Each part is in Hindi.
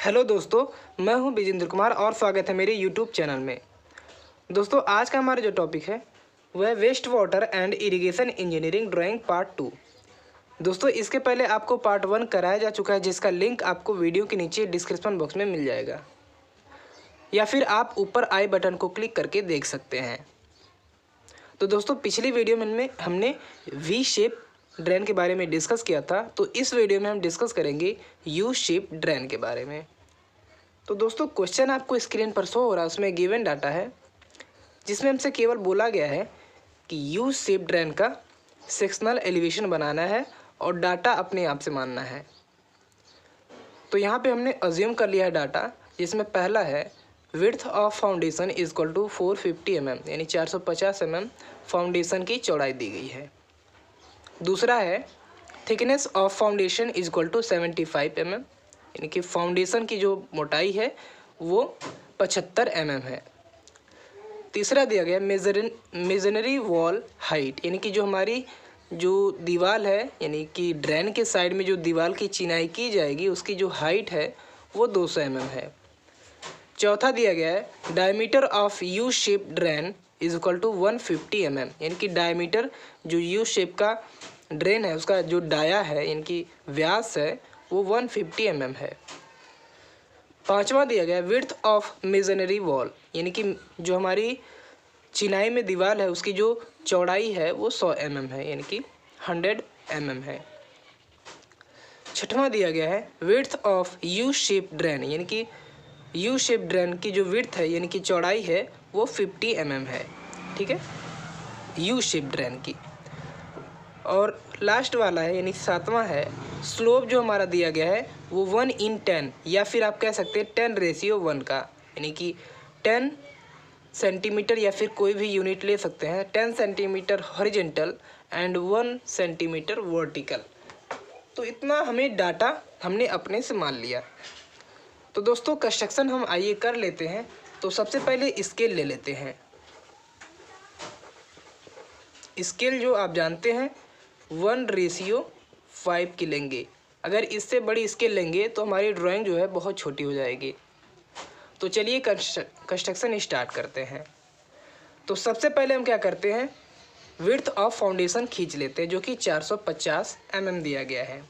हेलो दोस्तों, मैं हूं विजेंद्र कुमार और स्वागत है मेरे यूट्यूब चैनल में। दोस्तों, आज का हमारा जो टॉपिक है वह waste water and irrigation engineering drawing part 2। दोस्तों, इसके पहले आपको पार्ट 1 कराया जा चुका है, जिसका लिंक आपको वीडियो के नीचे डिस्क्रिप्शन बॉक्स में मिल जाएगा, या फिर आप ऊपर आई बटन को क्लिक करके देख सकते हैं। तो दोस्तों, पिछली वीडियो में हमने वी शेप ड्रेन के बारे में डिस्कस किया था, तो इस वीडियो में हम डिस्कस करेंगे यू शेप ड्रेन के बारे में। तो दोस्तों, क्वेश्चन आपको स्क्रीन पर शो हो रहा है, उसमें गिवन डाटा है जिसमें हमसे केवल बोला गया है कि यू शेप ड्रेन का सेक्शनल एलिवेशन बनाना है और डाटा अपने आप से मानना है। तो यहाँ पे हमने अज्यूम कर लिया है डाटा, जिसमें पहला है width of foundation is equal to 450 mm, यानी 450 mm फाउंडेशन की चौड़ाई दी गई है। दूसरा है thickness of foundation is equal to 75 mm, यानी कि फाउंडेशन की जो मोटाई है वो 75 mm है। तीसरा दिया गया मेजनरी वॉल हाइट, यानी कि जो हमारी जो दीवार है, यानी कि ड्रेन के साइड में जो दीवार की चिनाई की जाएगी उसकी जो हाइट है वो 200 mm है। चौथा दिया गया है diameter of U shape drain is equal to 150 mm, यानी कि डायमीटर जो यू शेप का ड्रेन है उसका जो डाया है, यानी कि व्यास है, वो 150 mm है। पांचवा दिया गया विड्थ ऑफ मेजनरी वॉल, यानी कि जो हमारी चिनाई में दीवार है उसकी जो चौड़ाई है वो 100 mm है, यानी कि 100 mm है। छठवां दिया गया है width of U shape drain, यानी कि यू शेप ड्रेन की जो विड्थ है, यानी कि चौड़ाई है, वो 50 mm है। ठीक है, यू शेप ड्रेन की। और लास्ट वाला है, यानी सातवां है स्लोप जो हमारा दिया गया है वो 1:10, या फिर आप कह सकते हैं 10:1 का, यानी कि 10 सेंटीमीटर या फिर कोई भी यूनिट ले सकते हैं। 10 centimetre horizontal and 1 centimetre vertical. तो इतना हमें डाटा हमने अपने से मान लिया। तो दोस्तों, कंस्ट्रक्शन हम आइए कर लेते हैं। तो सबसे पहले स्केल ले लेते हैं। स्केल जो आप जानते हैं 1:5 की लेंगे। अगर इससे बड़ी स्केल लेंगे तो हमारी ड्राइंग जो है बहुत छोटी हो जाएगी। तो चलिए कंस्ट्रक्शन स्टार्ट करते हैं। तो सबसे पहले हम क्या करते हैं, विड्थ ऑफ फाउंडेशन खींच लेते हैं, जो कि 450 mm दिया गया है।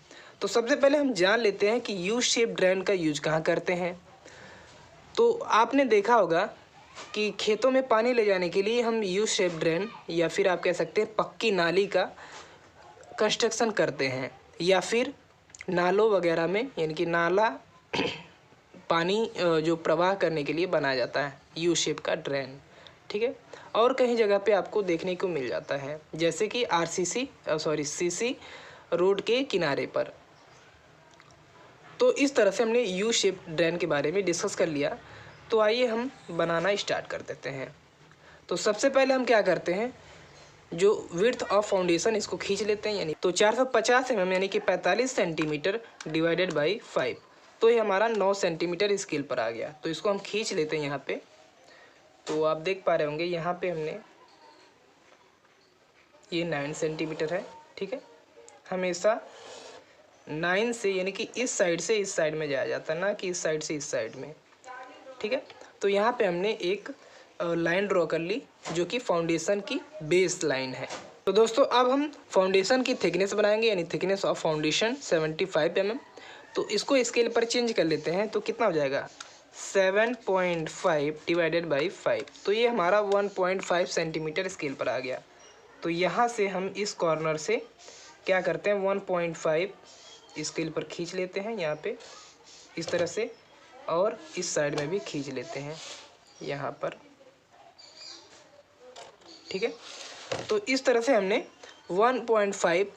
तो सबसे पहले हम जान लेते हैं कि यू शेप ड्रेन का यूज कहाँ करते हैं। तो आपने देखा होगा कि खेतों में पानी ले जाने के लिए हम यू शेप ड्रेन या फिर आप कह सकते हैं पक्की नाली का कंस्ट्रक्शन करते हैं, या फिर नालों वगैरह में, यानी कि नाला पानी जो प्रवाह करने के लिए बनाया जाता है यू शेप का ड्रेन। ठीक है, और कहीं जगह पे आपको देखने को मिल जाता है, जैसे कि सीसी रोड के किनारे पर। तो इस तरह से हमने यू शेप ड्रेन के बारे में डिस्कस कर लिया। तो आइए हम बनाना स्टार्ट कर देते हैं। तो सबसे पहले हम क्या करते हैं, जो विड्थ ऑफ फाउंडेशन इसको खींच लेते हैं, यानी तो 450 mm, यानी कि 45 सेंटीमीटर डिवाइडेड बाई 5, तो ये हमारा 9 सेंटीमीटर स्केल पर आ गया। तो इसको हम खींच लेते हैं यहाँ पे। तो आप देख पा रहे होंगे यहाँ पे हमने ये 9 सेंटीमीटर है। ठीक है, हमेशा 9 से, यानी कि इस साइड से इस साइड में जाया जाता है, ना कि इस साइड से इस साइड में। ठीक है, तो यहाँ पे हमने एक लाइन ड्रॉ कर ली जो कि फाउंडेशन की बेस लाइन है। तो दोस्तों, अब हम फाउंडेशन की थिकनेस बनाएंगे, यानी थिकनेस ऑफ फाउंडेशन 75 mm। तो इसको स्केल पर चेंज कर लेते हैं। तो कितना हो जाएगा, 7.5 डिवाइडेड बाई 5, तो ये हमारा 1.5 सेंटीमीटर स्केल पर आ गया। तो यहाँ से हम इस कॉर्नर से क्या करते हैं, 1.5 स्केल पर खींच लेते हैं यहाँ पे इस तरह से, और इस साइड में भी खींच लेते हैं यहाँ पर। ठीक है, तो इस तरह से हमने 1.5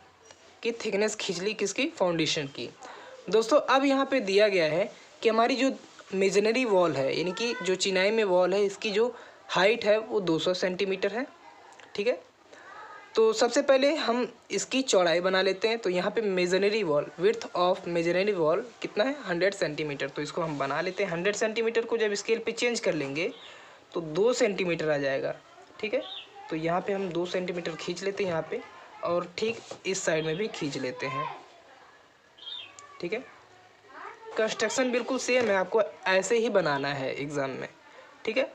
की थिकनेस खींच ली, किसकी, फाउंडेशन की। दोस्तों, अब यहाँ पे दिया गया है कि हमारी जो मेजनरी वॉल है, यानी कि जो चिनाई में वॉल है, इसकी जो हाइट है वो 200 सेंटीमीटर है। ठीक है, तो सबसे पहले हम इसकी चौड़ाई बना लेते हैं। तो यहाँ पे masonry wall, width of masonry wall कितना है, 100 सेंटीमीटर। तो इसको हम बना लेते हैं। 100 सेंटीमीटर को जब स्केल पे चेंज कर लेंगे तो 2 सेंटीमीटर आ जाएगा। ठीक है, तो यहाँ पे हम 2 सेंटीमीटर खींच लेते हैं यहाँ पे, और ठीक इस साइड में भी खींच लेते हैं। ठीक है, कंस्ट्रक्शन बिल्कुल सेम है, आपको ऐसे ही बनाना है एग्ज़ाम में, ठीक है।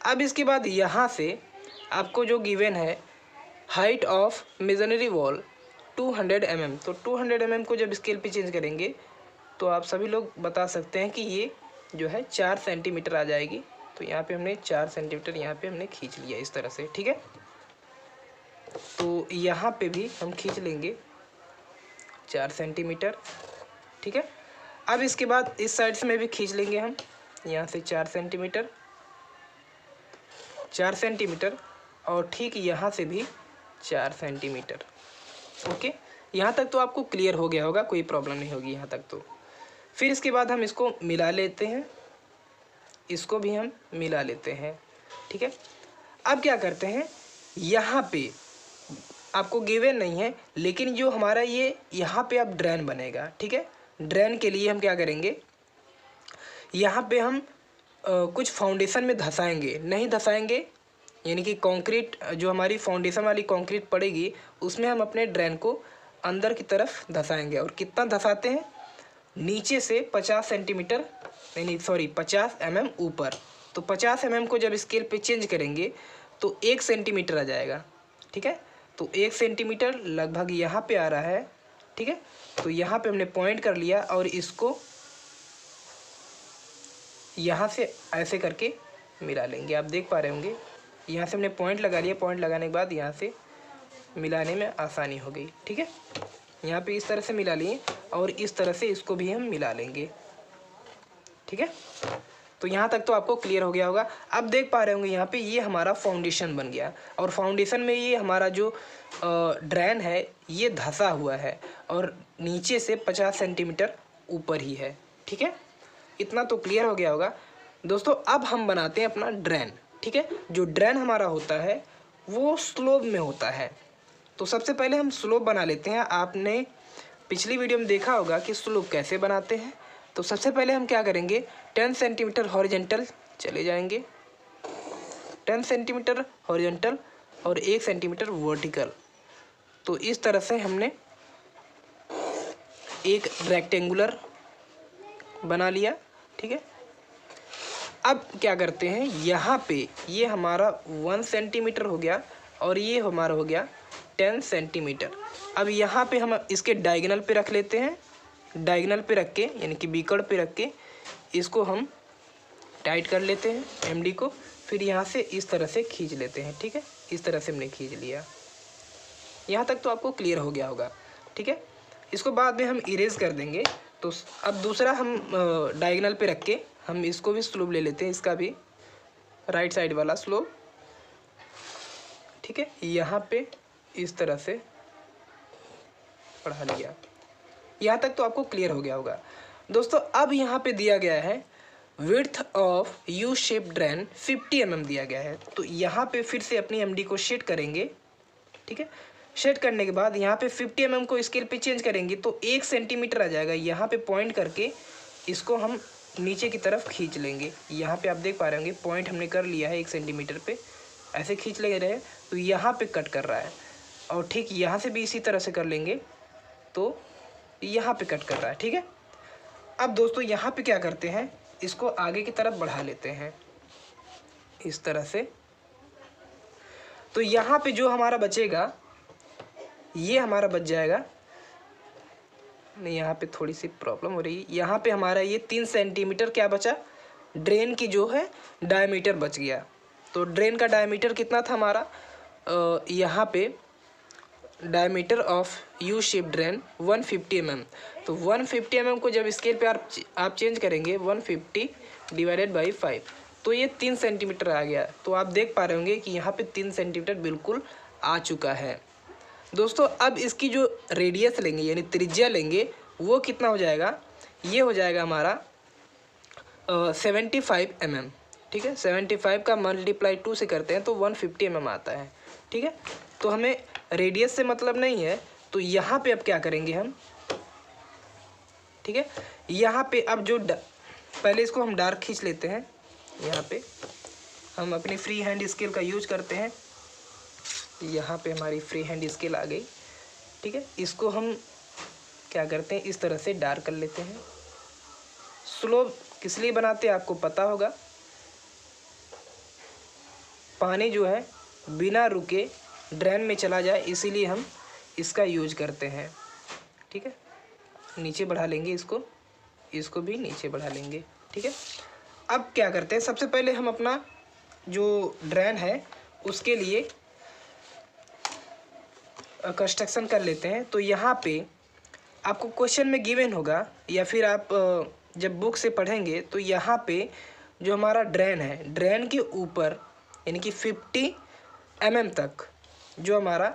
अब इसके बाद यहाँ से आपको जो गिवन है height of masonry wall 200 mm, तो 200 mm को जब स्केल पे चेंज करेंगे तो आप सभी लोग बता सकते हैं कि ये जो है 4 सेंटीमीटर आ जाएगी। तो यहाँ पे हमने 4 सेंटीमीटर यहाँ पे हमने खींच लिया इस तरह से, ठीक है। तो यहाँ पे भी हम खींच लेंगे 4 सेंटीमीटर, ठीक है। अब इसके बाद इस साइड से में भी खींच लेंगे हम यहाँ से 4 सेंटीमीटर, 4 सेंटीमीटर, और ठीक यहाँ से भी 4 सेंटीमीटर। ओके, यहाँ तक तो आपको क्लियर हो गया होगा, कोई प्रॉब्लम नहीं होगी यहाँ तक तो। फिर इसके बाद हम इसको मिला लेते हैं, इसको भी हम मिला लेते हैं, ठीक है। अब क्या करते हैं, यहाँ पे आपको गिवन नहीं है, लेकिन जो हमारा ये यहाँ पे अब ड्रेन बनेगा, ठीक है। ड्रेन के लिए हम क्या करेंगे, यहाँ पे हम कुछ फाउंडेशन में धंसाएंगे, नहीं धंसाएंगे, यानी कि कंक्रीट जो हमारी फाउंडेशन वाली कंक्रीट पड़ेगी उसमें हम अपने ड्रेन को अंदर की तरफ धंसाएंगे। और कितना धंसाते हैं, नीचे से 50 सेंटीमीटर, नहीं सॉरी 50 mm ऊपर। तो 50 mm को जब स्केल पे चेंज करेंगे तो 1 सेंटीमीटर आ जाएगा, ठीक है। तो 1 सेंटीमीटर लगभग यहाँ पे आ रहा है, ठीक है। तो यहाँ पे हमने पॉइंट कर लिया और इसको यहाँ से ऐसे करके मिला लेंगे। आप देख पा रहे होंगे यहाँ से हमने पॉइंट लगा लिया, पॉइंट लगाने के बाद यहाँ से मिलाने में आसानी हो गई, ठीक है। यहाँ पे इस तरह से मिला लिए और इस तरह से इसको भी हम मिला लेंगे, ठीक है। तो यहाँ तक तो आपको क्लियर हो गया होगा। अब देख पा रहे होंगे यहाँ पे ये हमारा फाउंडेशन बन गया और फाउंडेशन में ये हमारा जो ड्रेन है ये धंसा हुआ है और नीचे से 50 सेंटीमीटर ऊपर ही है, ठीक है। इतना तो क्लियर हो गया होगा दोस्तों। अब हम बनाते हैं अपना ड्रेन, ठीक है। जो ड्रेन हमारा होता है वो स्लोप में होता है। तो सबसे पहले हम स्लोप बना लेते हैं। आपने पिछली वीडियो में देखा होगा कि स्लोप कैसे बनाते हैं। तो सबसे पहले हम क्या करेंगे, 10 सेंटीमीटर हॉरिजॉन्टल चले जाएंगे, 10 सेंटीमीटर हॉरिजॉन्टल और 1 सेंटीमीटर वर्टिकल। तो इस तरह से हमने एक रेक्टेंगुलर बना लिया, ठीक है। अब क्या करते हैं, यहाँ पे ये हमारा 1 सेंटीमीटर हो गया और ये हमारा हो गया 10 सेंटीमीटर। अब यहाँ पे हम इसके डायगोनल पे रख लेते हैं, डायगोनल पे रख के यानी कि बीकड़ पे रख के इसको हम टाइट कर लेते हैं एमडी को। फिर यहाँ से इस तरह से खींच लेते हैं, ठीक है। इस तरह से हमने खींच लिया। यहाँ तक तो आपको क्लियर हो गया होगा, ठीक है। इसको बाद में हम इरेज कर देंगे। तो अब दूसरा हम डायगोनल पे रख के हम इसको भी स्लोप ले लेते हैं, इसका भी राइट साइड वाला स्लोप, ठीक है। यहाँ पे इस तरह से बढ़ा लिया। यहाँ तक तो आपको क्लियर हो गया होगा दोस्तों। अब यहाँ पे दिया गया है width of U shape drain 50 mm दिया गया है। तो यहाँ पे फिर से अपनी एमडी को सेट करेंगे, ठीक है। सेट करने के बाद यहाँ पे 50 mm को स्केल पे चेंज करेंगे तो 1 सेंटीमीटर आ जाएगा। यहाँ पे पॉइंट करके इसको हम नीचे की तरफ खींच लेंगे। यहाँ पे आप देख पा रहे होंगे पॉइंट हमने कर लिया है 1 सेंटीमीटर पे, ऐसे खींच ले रहे हैं तो यहाँ पे कट कर रहा है। और ठीक यहाँ से भी इसी तरह से कर लेंगे तो यहाँ पे कट कर रहा है, ठीक है। अब दोस्तों यहाँ पे क्या करते हैं, इसको आगे की तरफ बढ़ा लेते हैं इस तरह से। तो यहाँ पे जो हमारा बचेगा ये हमारा बच जाएगा, नहीं यहाँ पे थोड़ी सी प्रॉब्लम हो रही है। यहाँ पे हमारा ये 3 सेंटीमीटर क्या बचा, ड्रेन की जो है डायमीटर बच गया। तो ड्रेन का डायमीटर कितना था हमारा, यहाँ पे diameter of U shape drain 150 mm। तो 150 mm को जब स्केल पे आप चेंज करेंगे 150 डिवाइडेड बाई 5 तो ये 3 सेंटीमीटर आ गया। तो आप देख पा रहे होंगे कि यहाँ पे 3 सेंटीमीटर बिल्कुल आ चुका है दोस्तों। अब इसकी जो रेडियस लेंगे यानी त्रिज्या लेंगे वो कितना हो जाएगा, ये हो जाएगा हमारा 75 mm, ठीक है। 75 का मल्टीप्लाई 2 से करते हैं तो 150 mm आता है, ठीक है। तो हमें रेडियस से मतलब नहीं है। तो यहाँ पे अब क्या करेंगे हम, ठीक है। यहाँ पे अब जो पहले इसको हम डार्क खींच लेते हैं। यहाँ पे हम अपनी फ्री हैंड स्केल का यूज करते हैं। यहाँ पे हमारी फ्री हैंड स्केल आ गई, ठीक है। इसको हम क्या करते हैं, इस तरह से डार्क कर लेते हैं, स्लो किस लिए बनाते हैं आपको पता होगा, पानी जो है बिना रुके ड्रेन में चला जाए, इसीलिए हम इसका यूज करते हैं। ठीक है, नीचे बढ़ा लेंगे इसको, इसको भी नीचे बढ़ा लेंगे। ठीक है, अब क्या करते हैं, सबसे पहले हम अपना जो ड्रेन है उसके लिए कंस्ट्रक्शन कर लेते हैं। तो यहाँ पे आपको क्वेश्चन में गिवन होगा या फिर आप जब बुक से पढ़ेंगे तो यहाँ पे जो हमारा ड्रेन है, ड्रेन के ऊपर यानी कि 50 mm तक जो हमारा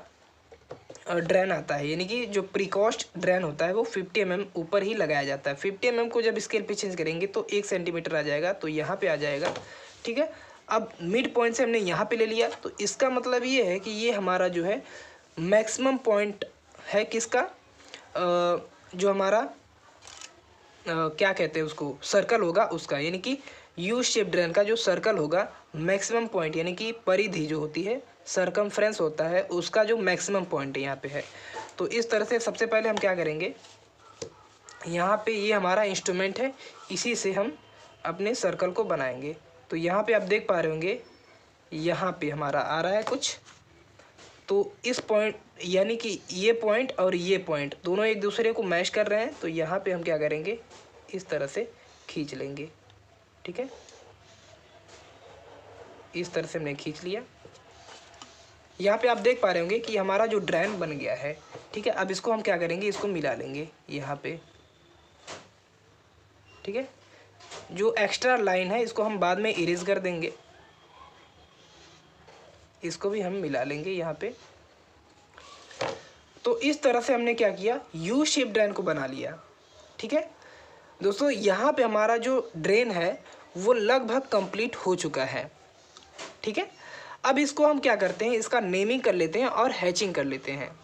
ड्रेन आता है, यानी कि जो प्रीकॉस्ट ड्रेन होता है वो 50 mm ऊपर ही लगाया जाता है। 50 mm को जब स्केल पे चेंज करेंगे तो 1 सेंटीमीटर आ जाएगा, तो यहाँ पे आ जाएगा। ठीक है, अब मिड पॉइंट से हमने यहाँ पे ले लिया, तो इसका मतलब ये है कि ये हमारा जो है मैक्सिमम पॉइंट है किसका, जो हमारा क्या कहते हैं उसको, सर्कल होगा उसका, यानी कि यू शेप ड्रेन का जो सर्कल होगा मैक्सिमम पॉइंट, यानी कि परिधि जो होती है, सरकमफ्रेंस होता है, उसका जो मैक्सिमम पॉइंट यहाँ पे है। तो इस तरह से सबसे पहले हम क्या करेंगे, यहाँ पे ये हमारा इंस्ट्रूमेंट है, इसी से हम अपने सर्कल को बनाएंगे। तो यहाँ पे आप देख पा रहे होंगे, यहाँ पे हमारा आ रहा है कुछ, तो इस पॉइंट यानी कि ये पॉइंट और ये पॉइंट दोनों एक दूसरे को मैच कर रहे हैं, तो यहाँ पे हम क्या करेंगे, इस तरह से खींच लेंगे। ठीक है, इस तरह से हमने खींच लिया। यहाँ पे आप देख पा रहे होंगे कि हमारा जो ड्रेन बन गया है। ठीक है, अब इसको हम क्या करेंगे, इसको मिला लेंगे यहाँ पे। ठीक है, जो एक्स्ट्रा लाइन है इसको हम बाद में इरेज कर देंगे, इसको भी हम मिला लेंगे यहाँ पे। तो इस तरह से हमने क्या किया, यू शेप ड्रेन को बना लिया। ठीक है दोस्तों, यहाँ पे हमारा जो ड्रेन है वो लगभग कंप्लीट हो चुका है। ठीक है, अब इसको हम क्या करते हैं, इसका नेमिंग कर लेते हैं और हैचिंग कर लेते हैं।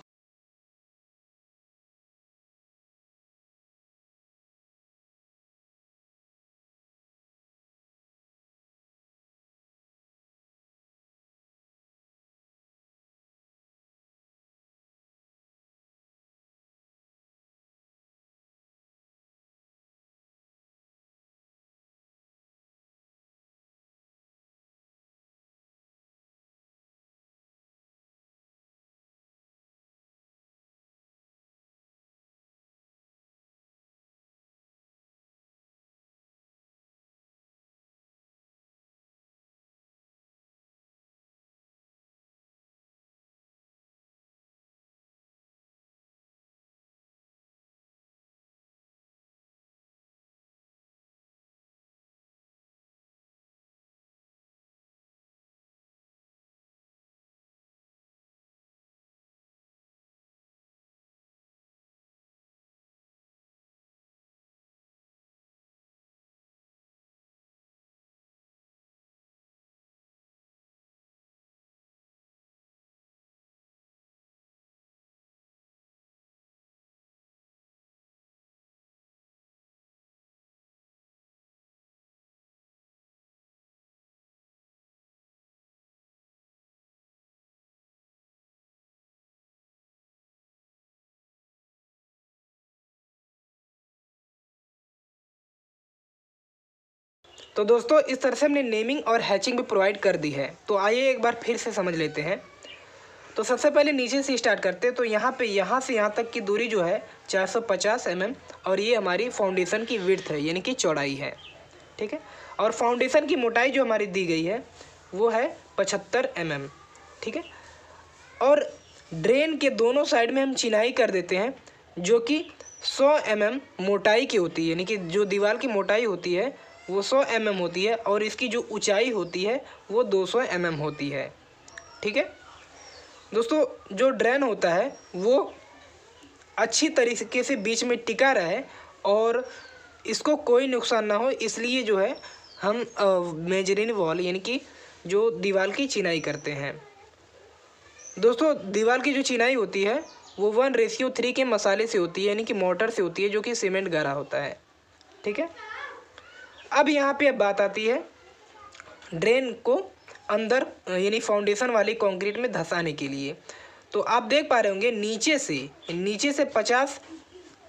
तो दोस्तों इस तरह से हमने नेमिंग और हैचिंग भी प्रोवाइड कर दी है। तो आइए एक बार फिर से समझ लेते हैं। तो सबसे पहले नीचे से स्टार्ट करते हैं। तो यहाँ पे यहाँ से यहाँ तक की दूरी जो है 450 mm, और ये हमारी फाउंडेशन की विड्थ है, यानी कि चौड़ाई है। ठीक है, और फाउंडेशन की मोटाई जो हमारी दी गई है वो है 75 mm। ठीक है, और ड्रेन के दोनों साइड में हम चिनाई कर देते हैं जो कि 100 mm मोटाई की होती है, यानी कि जो दीवार की मोटाई होती है वो 100 mm होती है, और इसकी जो ऊंचाई होती है वो 200 mm होती है। ठीक है दोस्तों, जो ड्रेन होता है वो अच्छी तरीके से बीच में टिका रहे और इसको कोई नुकसान ना हो, इसलिए जो है हम मेजरिंग वॉल यानी कि जो दीवार की चिनाई करते हैं। दोस्तों दीवार की जो चिनाई होती है वो 1:3 के मसाले से होती है, यानी कि मोटर से होती है, जो कि सीमेंट गारा होता है। ठीक है, अब यहाँ पे अब बात आती है ड्रेन को अंदर यानी फाउंडेशन वाली कंक्रीट में धंसाने के लिए। तो आप देख पा रहे होंगे नीचे से 50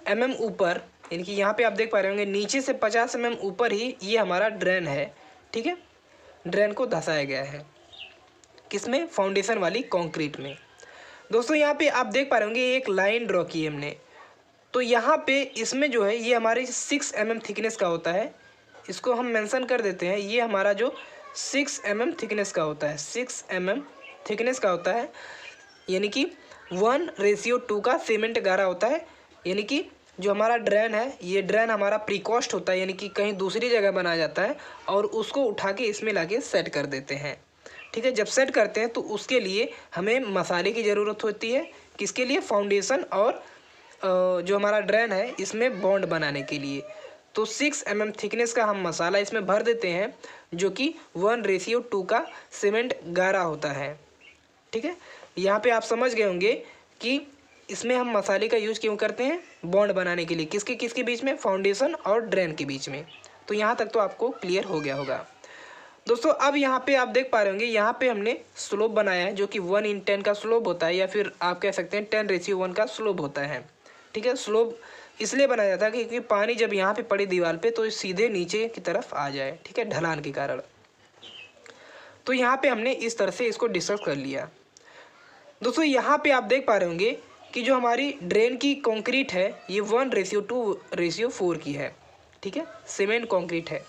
mm ऊपर यानी कि यहाँ पे आप देख पा रहे होंगे नीचे से 50 mm ऊपर ही ये हमारा ड्रेन है, ठीक है। ड्रेन को धंसाया गया है किसमें, फाउंडेशन वाली कंक्रीट में। दोस्तों यहाँ पे आप देख पा रहे होंगे एक लाइन ड्रॉ की है हमने, तो यहाँ पे इसमें जो है ये हमारी 6 mm थिकनेस का होता है। इसको हम मेंशन कर देते हैं, ये हमारा जो 6 mm थिकनेस का होता है, 6 mm थिकनेस का होता है, यानी कि 1:2 का सीमेंट गारा होता है। यानी कि जो हमारा ड्रेन है, ये ड्रेन हमारा प्रीकॉस्ट होता है, यानी कि कहीं दूसरी जगह बनाया जाता है और उसको उठा के इसमें लाके सेट कर देते हैं, ठीक है। जब सेट करते हैं तो उसके लिए हमें मसाले की ज़रूरत होती है, किसके लिए, फाउंडेशन और जो हमारा ड्रेन है इसमें बॉन्ड बनाने के लिए। तो 6 mm थिकनेस का हम मसाला इसमें भर देते हैं, जो कि 1:2 का सीमेंट गारा होता है, ठीक है। यहाँ पे आप समझ गए होंगे कि इसमें हम मसाले का यूज़ क्यों करते हैं, बॉन्ड बनाने के लिए, किसके किसके बीच में, फाउंडेशन और ड्रेन के बीच में। तो यहाँ तक तो आपको क्लियर हो गया होगा। दोस्तों अब यहाँ पे आप देख पा रहे होंगे, यहाँ पे हमने स्लोप बनाया है जो कि 1:10 का स्लोप होता है, या फिर आप कह सकते हैं 10:1 का स्लोप होता है, ठीक है। स्लोप इसलिए बनाया जाता है क्योंकि पानी जब यहाँ पे पड़े दीवार पे तो सीधे नीचे की तरफ आ जाए, ठीक है, ढलान के कारण। तो यहाँ पे हमने इस तरह से इसको डिस्कस कर लिया। दोस्तों यहाँ पे आप देख पा रहे होंगे कि जो हमारी ड्रेन की कंक्रीट है ये 1:2:4 की है, ठीक है, सीमेंट कंक्रीट है।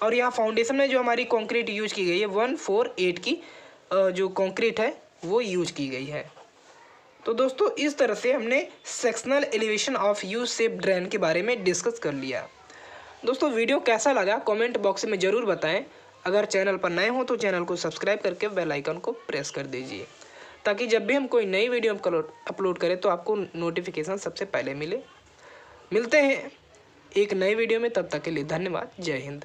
और यहाँ फाउंडेशन में जो हमारी कंक्रीट यूज की गई है 148 की जो कंक्रीट है वो यूज की गई है। तो दोस्तों इस तरह से हमने sectional elevation of U shape drain के बारे में डिस्कस कर लिया। दोस्तों वीडियो कैसा लगा कमेंट बॉक्स में ज़रूर बताएं। अगर चैनल पर नए हो तो चैनल को सब्सक्राइब करके बेल आइकन को प्रेस कर दीजिए, ताकि जब भी हम कोई नई वीडियो अपलोड करें तो आपको नोटिफिकेशन सबसे पहले मिले। मिलते हैं एक नई वीडियो में, तब तक के लिए धन्यवाद। जय हिंद।